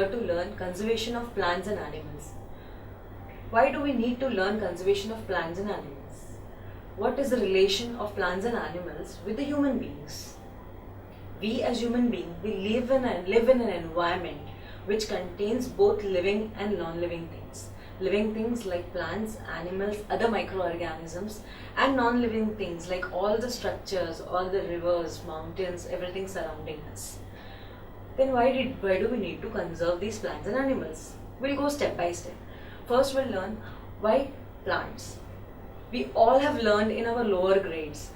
here to learn conservation of plants and animals. Why do we need to learn conservation of plants and animals? What is the relation of plants and animals with the human beings? We as human beings, we live in an environment which contains both living and non-living things. Living things like plants, animals, other microorganisms, and non-living things like all the structures, all the rivers, mountains, everything surrounding us. Then why do we need to conserve these plants and animals? We'll go step by step. First we'll learn why plants. We all have learned in our lower grades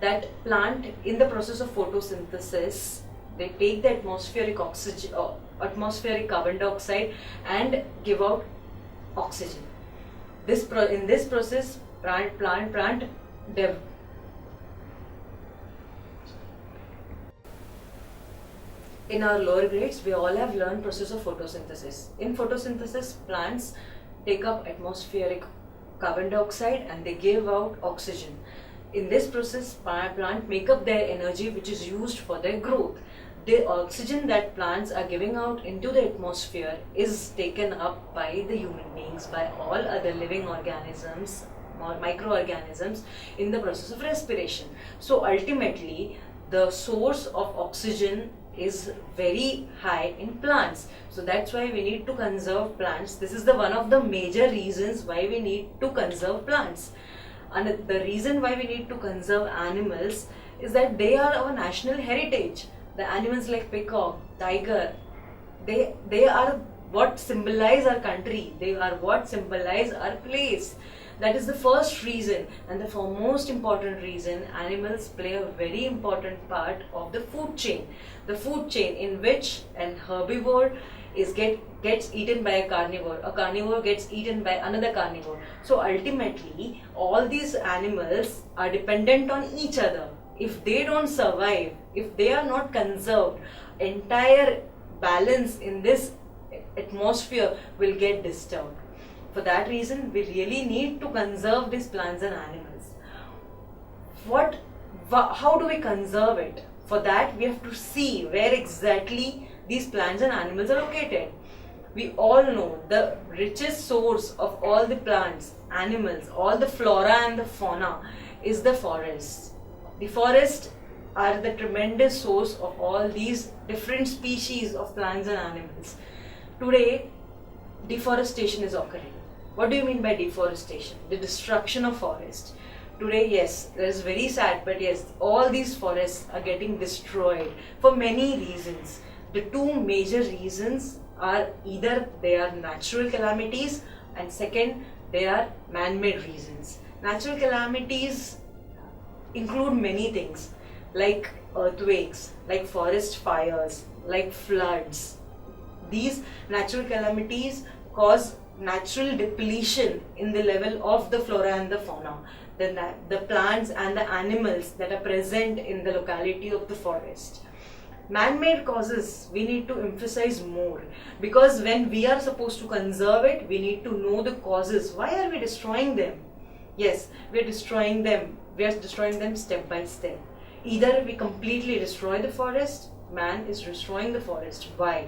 that plant in the process of photosynthesis, they take the atmospheric oxygen or atmospheric carbon dioxide and give out oxygen. In this process, in our lower grades, we all have learned process of photosynthesis. In photosynthesis, plants take up atmospheric carbon dioxide and they give out oxygen. In this process, plants make up their energy which is used for their growth. The oxygen that plants are giving out into the atmosphere is taken up by the human beings, by all other living organisms or microorganisms in the process of respiration. So ultimately, the source of oxygen is very high in plants. So that's why we need to conserve plants. This is one of the major reasons why we need to conserve plants. And the reason why we need to conserve animals is that they are our national heritage. The animals like peacock, tiger, they are what symbolize our country. They are what symbolize our place. That is the first reason, and the most important reason, animals play a very important part of the food chain. The food chain in which an herbivore gets eaten by a carnivore gets eaten by another carnivore. So ultimately, all these animals are dependent on each other. If they don't survive, if they are not conserved, entire balance in this atmosphere will get disturbed. For that reason, we really need to conserve these plants and animals. How do we conserve it? For that, we have to see where exactly these plants and animals are located. We all know the richest source of all the plants, animals, all the flora and the fauna is the forest. The forests are the tremendous source of all these different species of plants and animals. Today, deforestation is occurring. What do you mean by deforestation? The destruction of forest. Today, yes, that is very sad, but yes, all these forests are getting destroyed for many reasons. The two major reasons are either they are natural calamities and second, they are man-made reasons. Natural calamities include many things like earthquakes, like forest fires, like floods. These natural calamities cause natural depletion in the level of the flora and the fauna, the plants and the animals that are present in the locality of the forest. Man-made causes we need to emphasize more, because when we are supposed to conserve it, we need to know the causes. Why are we destroying them? Yes, we are destroying them step by step. Either we completely destroy the forest, man is destroying the forest. Why?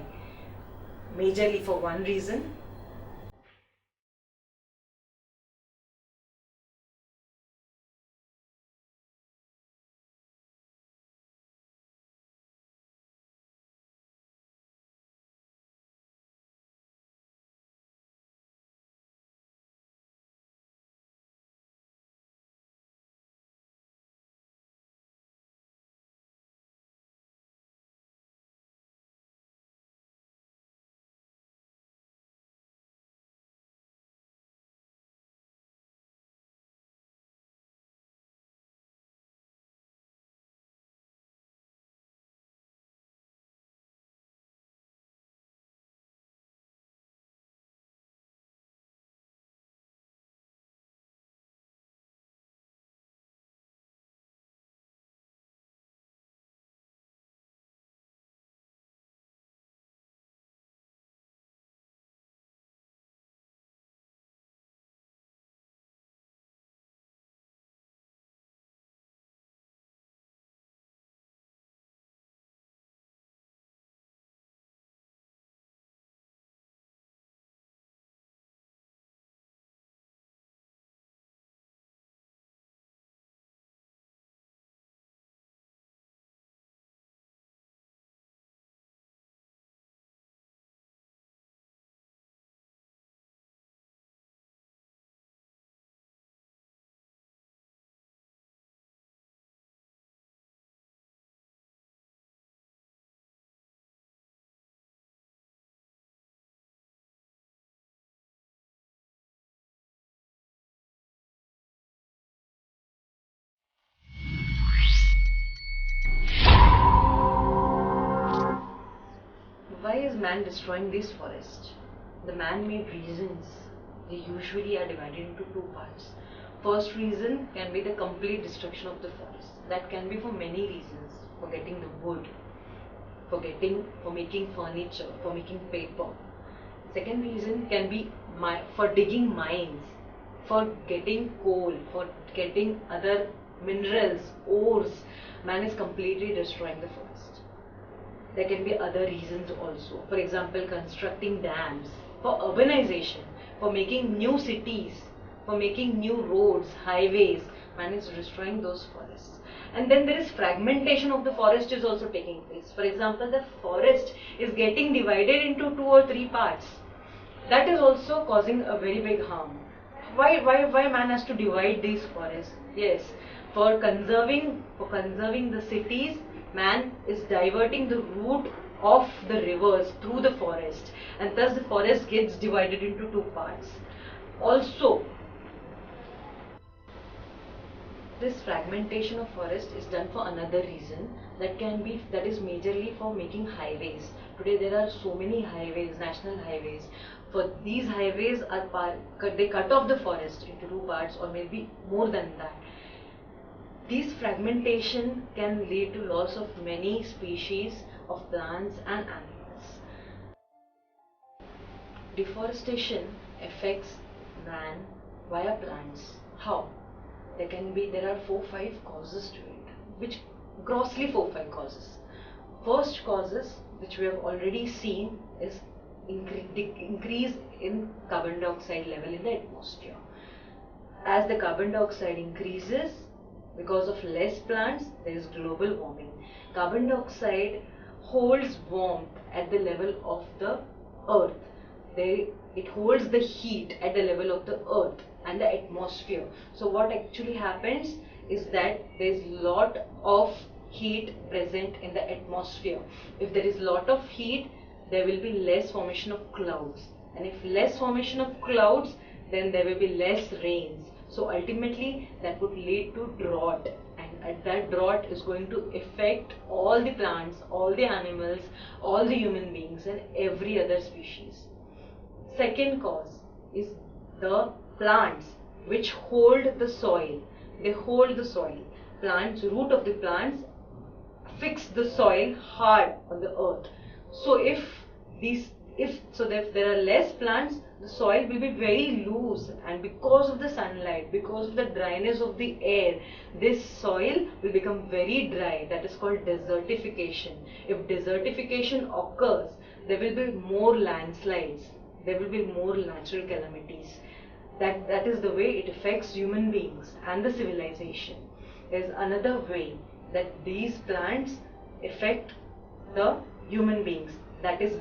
Majorly for one reason, man destroying these forests? The man-made reasons, they usually are divided into two parts. First reason can be the complete destruction of the forest. That can be for many reasons. For getting the wood, for making furniture, for making paper. Second reason can be for digging mines, for getting coal, for getting other minerals, ores. Man is completely destroying the forest. There can be other reasons also. For example, constructing dams, for urbanization, for making new cities, for making new roads, highways. Man is destroying those forests. And then there is fragmentation of the forest is also taking place. For example, the forest is getting divided into 2 or 3 parts. That is also causing a very big harm. Why man has to divide these forests? Yes, for conserving the cities, man is diverting the route of the rivers through the forest, and thus the forest gets divided into 2 parts. Also, this fragmentation of forest is done for another reason, that is majorly for making highways. Today there are so many highways, national highways. For these highways they cut off the forest into 2 parts or maybe more than that. This fragmentation can lead to loss of many species of plants and animals. Deforestation affects man via plants. How? There are 4-5 causes to it, which grossly 4-5 causes. First causes, which we have already seen, is increase in carbon dioxide level in the atmosphere. As the carbon dioxide increases, because of less plants, there is global warming. Carbon dioxide holds warmth at the level of the earth. It holds the heat at the level of the earth and the atmosphere. So what actually happens is that there is lot of heat present in the atmosphere. If there is lot of heat, there will be less formation of clouds, and if less formation of clouds, then there will be less rains. So ultimately that would lead to drought, and that drought is going to affect all the plants, all the animals, all the human beings and every other species. Second cause is the plants which hold the soil. They hold the soil. Root of the plants fix the soil hard on the earth. So if there are less plants, the soil will be very loose, and because of the sunlight, because of the dryness of the air, this soil will become very dry. That is called desertification. If desertification occurs, there will be more landslides, there will be more natural calamities. That is the way it affects human beings and the civilization. There is another way that these plants affect the human beings, that is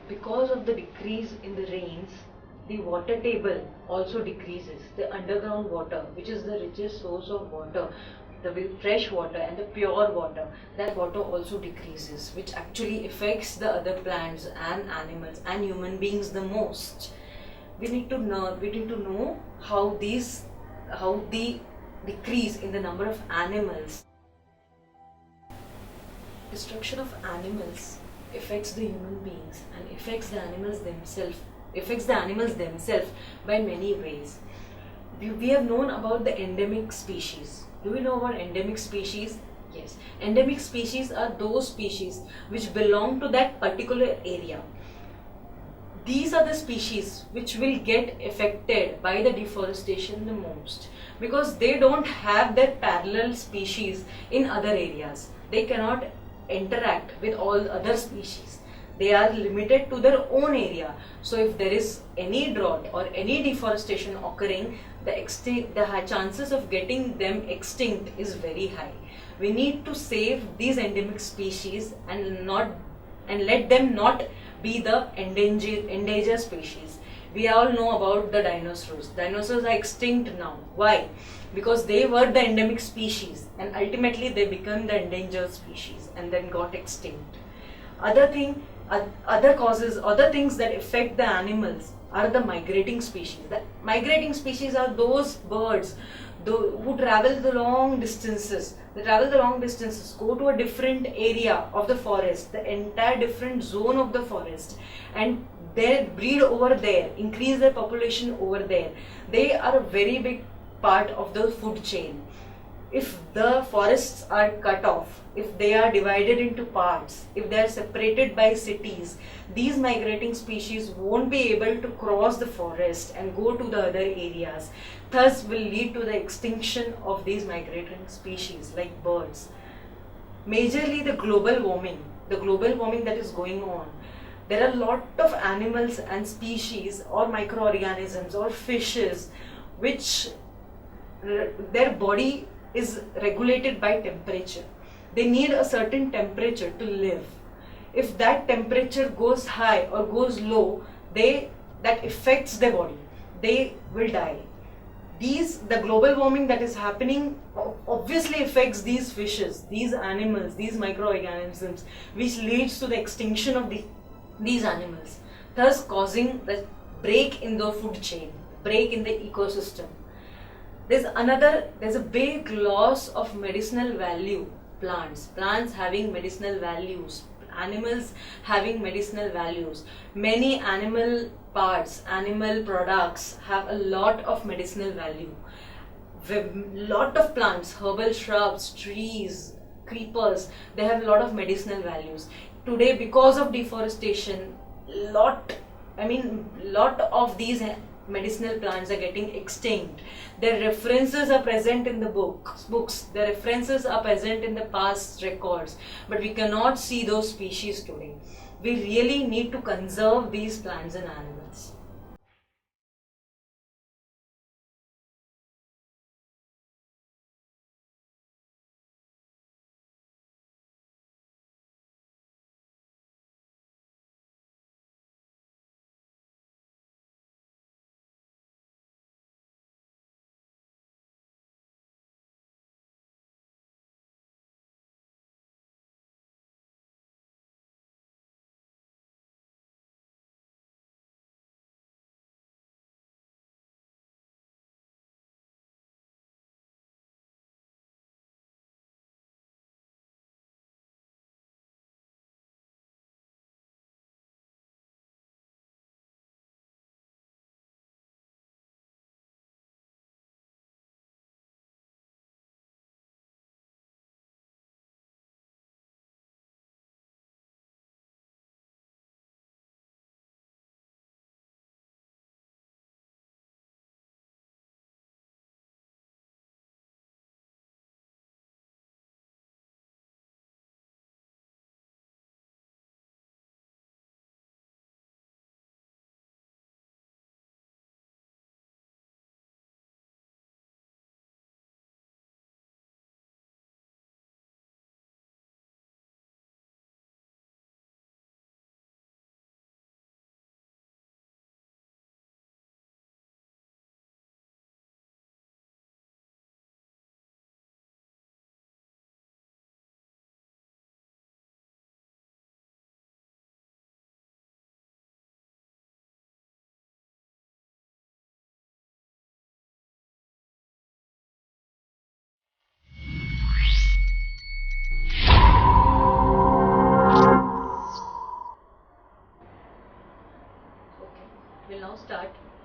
because of the decrease in the rains, the water table also decreases. The underground water, which is the richest source of water, the fresh water and the pure water, that water also decreases, which actually affects the other plants and animals and human beings the most. We need to know how the decrease in the number of animals, destruction of animals affects the human beings and affects the animals themselves by many ways. We have known about the endemic species. Do we know about endemic species? Yes. Endemic species are those species which belong to that particular area. These are the species which will get affected by the deforestation the most, because they don't have their parallel species in other areas. They cannot interact with all other species. They are limited to their own area. So if there is any drought or any deforestation occurring, the chances of getting them extinct is very high. We need to save these endemic species and let them not be the endangered species. We all know about the dinosaurs. Dinosaurs are extinct now. Why? Because they were the endemic species and ultimately they become the endangered species and then got extinct. Other things that affect the animals are the migrating species. The migrating species are those birds, who travel the long distances. They travel the long distances, go to a different area of the forest, the entire different zone of the forest, and they breed over there, increase their population over there. They are a very big part of the food chain. If the forests are cut off, if they are divided into parts, if they are separated by cities, these migrating species won't be able to cross the forest and go to the other areas. Thus will lead to the extinction of these migrating species like birds. Majorly the global warming that is going on. There are a lot of animals and species or microorganisms or fishes which their body is regulated by temperature. They need a certain temperature to live. If that temperature goes high or goes low, that affects their body. They will die. The global warming that is happening obviously affects these fishes, these animals, these microorganisms, which leads to the extinction of these animals, thus causing the break in the food chain, break in the ecosystem. There's a big loss of medicinal value. Plants having medicinal values, animals having medicinal values. Many animal parts, animal products have a lot of medicinal value. Lot of plants, herbal shrubs, trees, creepers, they have a lot of medicinal values. Today, because of deforestation, lot of these medicinal plants are getting extinct. Their references are present in the books. Their references are present in the past records, but we cannot see those species today. We really need to conserve these plants and animals.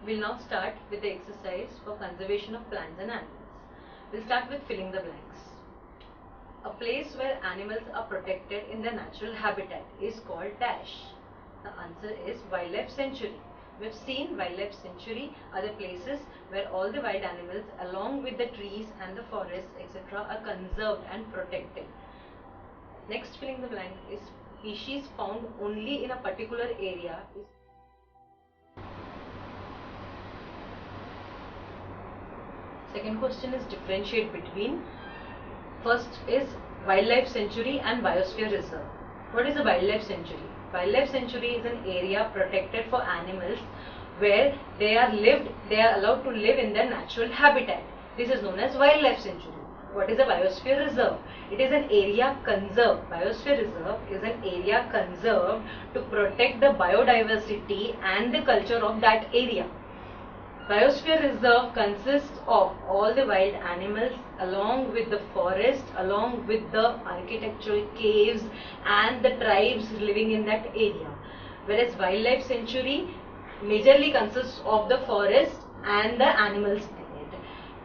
We'll now start with the exercise for conservation of plants and animals. We'll start with filling the blanks. A place where animals are protected in their natural habitat is called dash. The answer is wildlife sanctuary. We've seen wildlife sanctuary are the places where all the wild animals along with the trees and the forests etc. are conserved and protected. Next filling the blank is species found only in a particular area is Second question is differentiate between. First is wildlife sanctuary and biosphere reserve. What is a wildlife sanctuary? Wildlife sanctuary is an area protected for animals where they are allowed to live in their natural habitat. This is known as wildlife sanctuary. What is a biosphere reserve? It is an area conserved. Biosphere reserve is an area conserved to protect the biodiversity and the culture of that area. Biosphere reserve consists of all the wild animals along with the forest, along with the architectural caves and the tribes living in that area. Whereas wildlife sanctuary majorly consists of the forest and the animals in it.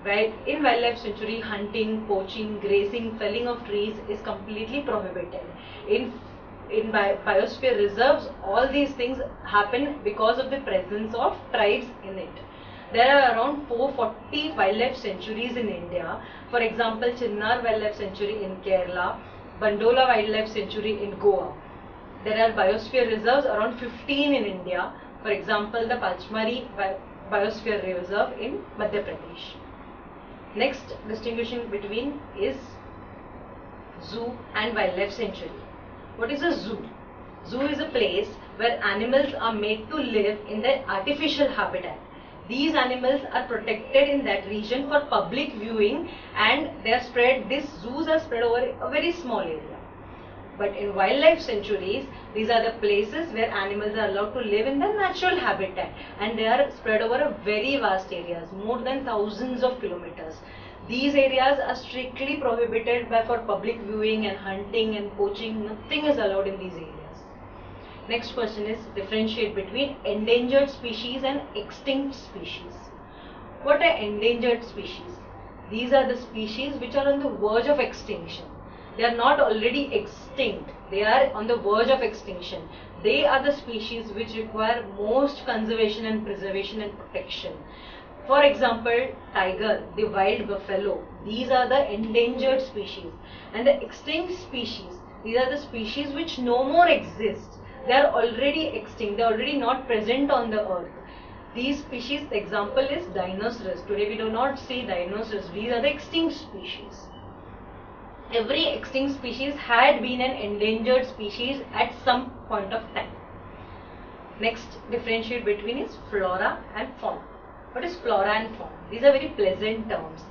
Right? In wildlife sanctuary, hunting, poaching, grazing, felling of trees is completely prohibited. In biosphere reserves, all these things happen because of the presence of tribes in it. There are around 440 wildlife sanctuaries in India. For example, Chinnar Wildlife Sanctuary in Kerala, Bandola Wildlife Sanctuary in Goa. There are biosphere reserves around 15 in India. For example, the Pachmari Biosphere Reserve in Madhya Pradesh. Next distinguishing between is zoo and wildlife sanctuary. What is a zoo? Zoo is a place where animals are made to live in their artificial habitat. These animals are protected in that region for public viewing, and they are spread. These zoos are spread over a very small area. But in wildlife sanctuaries, these are the places where animals are allowed to live in their natural habitat, and they are spread over a very vast areas, more than thousands of kilometers. These areas are strictly prohibited for public viewing and hunting and poaching. Nothing is allowed in these areas. Next question is differentiate between endangered species and extinct species. What are endangered species? These are the species which are on the verge of extinction. They are not already extinct. They are on the verge of extinction. They are the species which require most conservation and preservation and protection. For example, tiger, the wild buffalo, these are the endangered species. And the extinct species, these are the species which no more exist. They are already extinct, they are already not present on the earth. These species, the example is dinosaurs. Today we do not see dinosaurs. These are the extinct species. Every extinct species had been an endangered species at some point of time. Next differentiate between is flora and fauna. What is flora and fauna? These are very pleasant terms.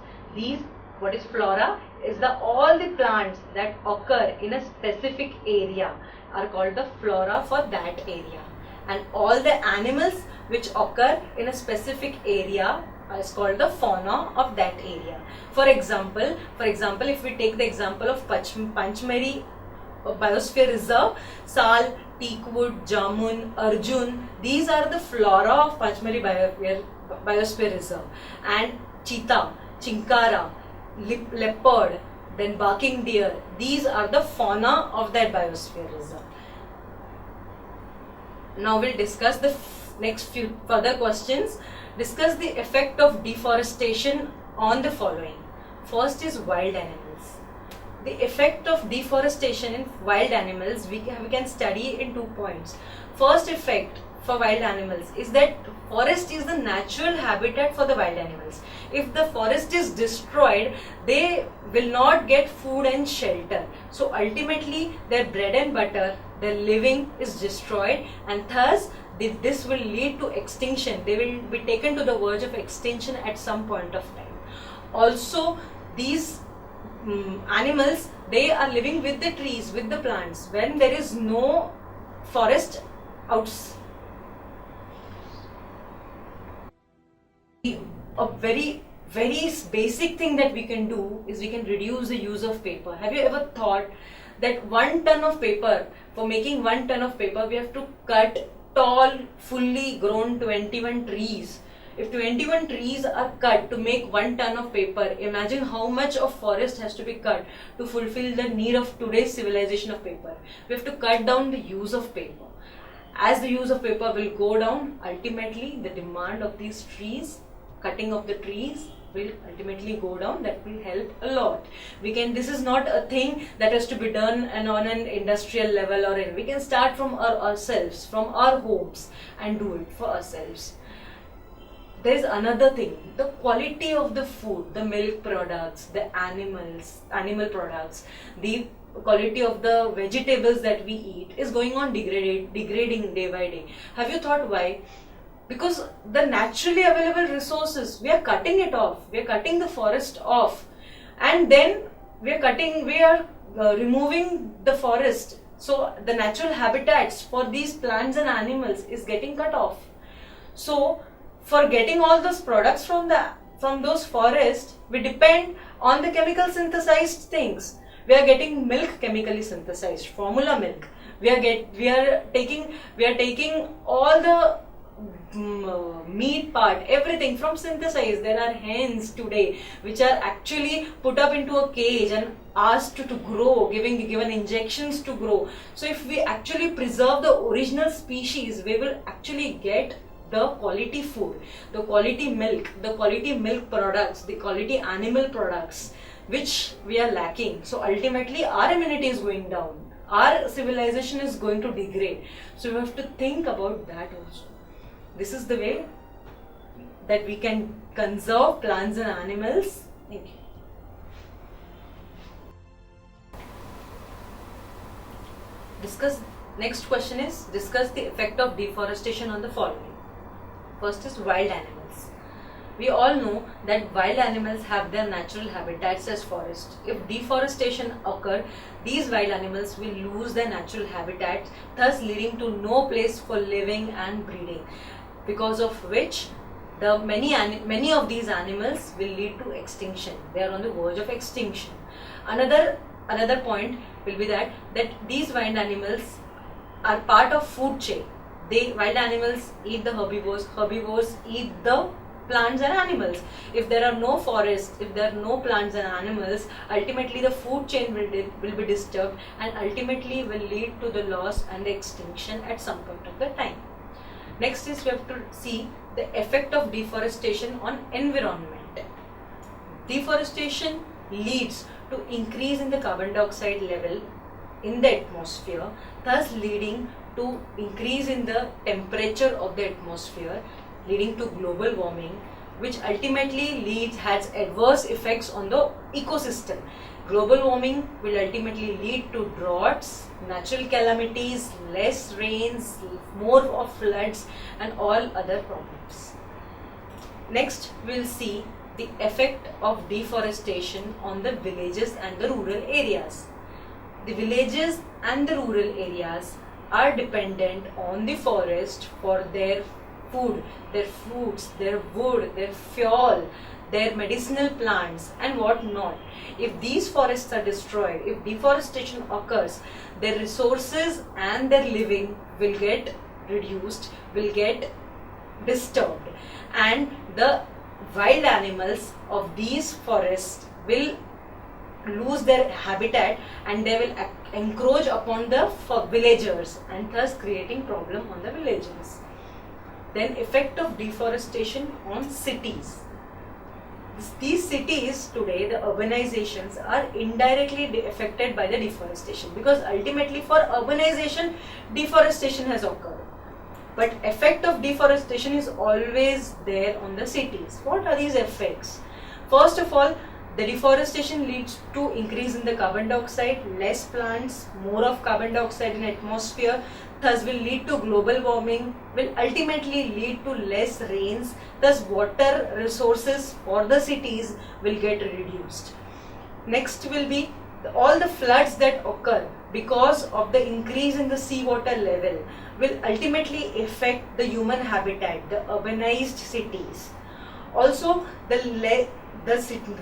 What is flora is all the plants that occur in a specific area are called the flora for that area, and all the animals which occur in a specific area is called the fauna of that area. For example, if we take the example of Panchmari Biosphere Reserve, Sal, Teakwood, Jamun, Arjun, these are the flora of Panchmari Biosphere Reserve, and cheetah, chinkara, leopard, then barking deer, these are the fauna of that biosphere reserve. Now we'll discuss the next few further questions. Discuss the effect of deforestation on the following. First is wild animals. The effect of deforestation in wild animals we can study in 2 points. First effect for wild animals is that forest is the natural habitat for the wild animals. If the forest is destroyed, they will not get food and shelter. So ultimately their bread and butter, their living is destroyed, and thus this will lead to extinction. They will be taken to the verge of extinction at some point of time. Also, these animals, they are living with the trees, with the plants. When there is no forest outside, a very basic thing that we can do is we can reduce the use of paper. Have you ever thought that 1 ton of paper, for making 1 ton of paper, we have to cut tall, fully grown 21 trees. If 21 trees are cut to make 1 ton of paper, imagine how much of forest has to be cut to fulfill the need of today's civilization of paper. We have to cut down the use of paper. As the use of paper will go down, ultimately the demand of these trees, cutting of the trees, will ultimately go down. That will help a lot. This is not a thing that has to be done on an industrial level, or we can start from ourselves, from our homes, and do it for ourselves. There is another thing, the quality of the food, the milk products, the animal products, the quality of the vegetables that we eat is going on degrading day by day. Have you thought why? Because the naturally available resources, we are cutting it off. We are cutting the forest off, and then we are removing the forest. So the natural habitats for these plants and animals is getting cut off. So for getting all those products from those forests, we depend on the chemical synthesized things. We are getting milk chemically synthesized, formula milk. We are taking all the meat part, everything from synthesized. There are hens today which are actually put up into a cage and asked to grow, given injections to grow. So if we actually preserve the original species, we will actually get the quality food, the quality milk products, the quality animal products, which we are lacking. So ultimately our immunity is going down, our civilization is going to degrade. So we have to think about that also. This is the way that we can conserve plants and animals. Thank you. Next question is, discuss the effect of deforestation on the following. First is wild animals. We all know that wild animals have their natural habitats as forests. If deforestation occurs, these wild animals will lose their natural habitat, thus leading to no place for living and breeding, because of which the many of these animals will lead to extinction. They are on the verge of extinction. Another point will be that these wild animals are part of food chain. Wild animals eat the herbivores eat the plants and animals. If there are no forests, if there are no plants and animals, ultimately the food chain will be disturbed and ultimately will lead to the loss and the extinction at some point of the time. Next is, we have to see the effect of deforestation on environment. Deforestation leads to increase in the carbon dioxide level in the atmosphere, thus leading to increase in the temperature of the atmosphere, leading to global warming, which ultimately has adverse effects on the ecosystem. Global warming will ultimately lead to droughts, natural calamities, less rains, more of floods and all other problems. Next, we'll see the effect of deforestation on the villages and the rural areas. The villages and the rural areas are dependent on the forest for their food, their fruits, their wood, their fuel, their medicinal plants and what not. If these forests are destroyed, if deforestation occurs, their resources and their living will get reduced, will get disturbed, and the wild animals of these forests will lose their habitat and they will encroach upon the villagers and thus creating problem on the villagers. Then effect of deforestation on cities. These cities today, the urbanizations, are indirectly affected by the deforestation, because ultimately for urbanization, deforestation has occurred. But effect of deforestation is always there on the cities. What are these effects? First of all, the deforestation leads to increase in the carbon dioxide, less plants, more of carbon dioxide in atmosphere, thus will lead to global warming, will ultimately lead to less rains, thus water resources for the cities will get reduced. Next will be all the floods that occur because of the increase in the seawater level will ultimately affect the human habitat, the urbanized cities. Also, the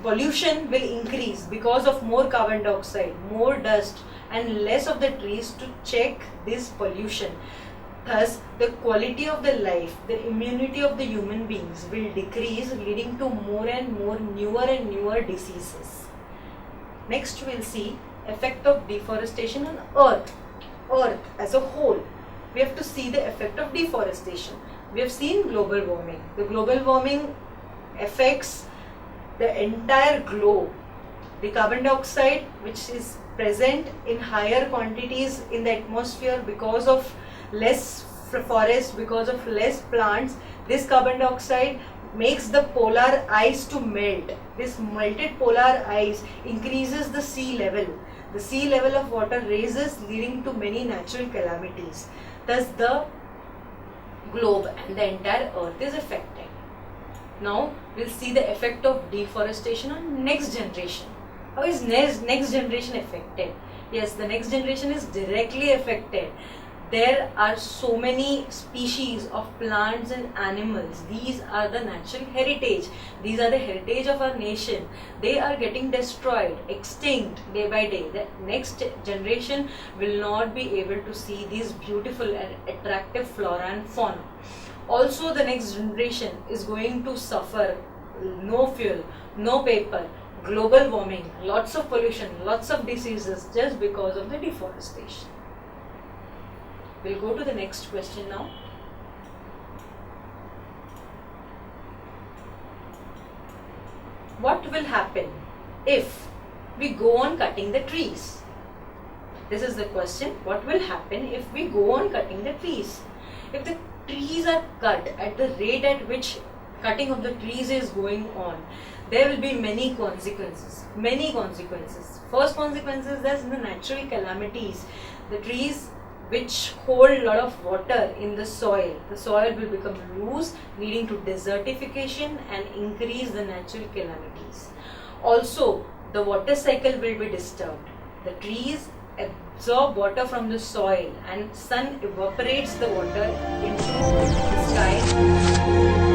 pollution will increase because of more carbon dioxide, more dust and less of the trees to check this pollution. Thus, the quality of the life, the immunity of the human beings will decrease, leading to more and more newer diseases. Next, we'll see effect of deforestation on Earth as a whole. We have to see the effect of deforestation. We have seen global warming. The global warming affects the entire globe. The carbon dioxide, which is present in higher quantities in the atmosphere because of less forest, because of less plants, this carbon dioxide makes the polar ice to melt. This melted polar ice increases the sea level. The sea level of water raises, leading to many natural calamities. Thus the globe and the entire earth is affected. Now we'll see the effect of deforestation on next generation. How is next generation affected? Yes, the next generation is directly affected. There are so many species of plants and animals. These are the natural heritage. These are the heritage of our nation. They are getting destroyed, extinct day by day. The next generation will not be able to see these beautiful and attractive flora and fauna. Also, the next generation is going to suffer no fuel, no paper, global warming, lots of pollution, lots of diseases just because of the deforestation. We'll go to the next question now. What will happen if we go on cutting the trees? This is the question. What will happen if we go on cutting the trees? If the trees are cut at the rate at which cutting of the trees is going on, there will be many consequences. Many consequences. First consequence is there's the natural calamities. The trees which hold a lot of water in the soil will become loose, leading to desertification and increase the natural calamities. Also, the water cycle will be disturbed. The trees absorb water from the soil and sun evaporates the water into the sky.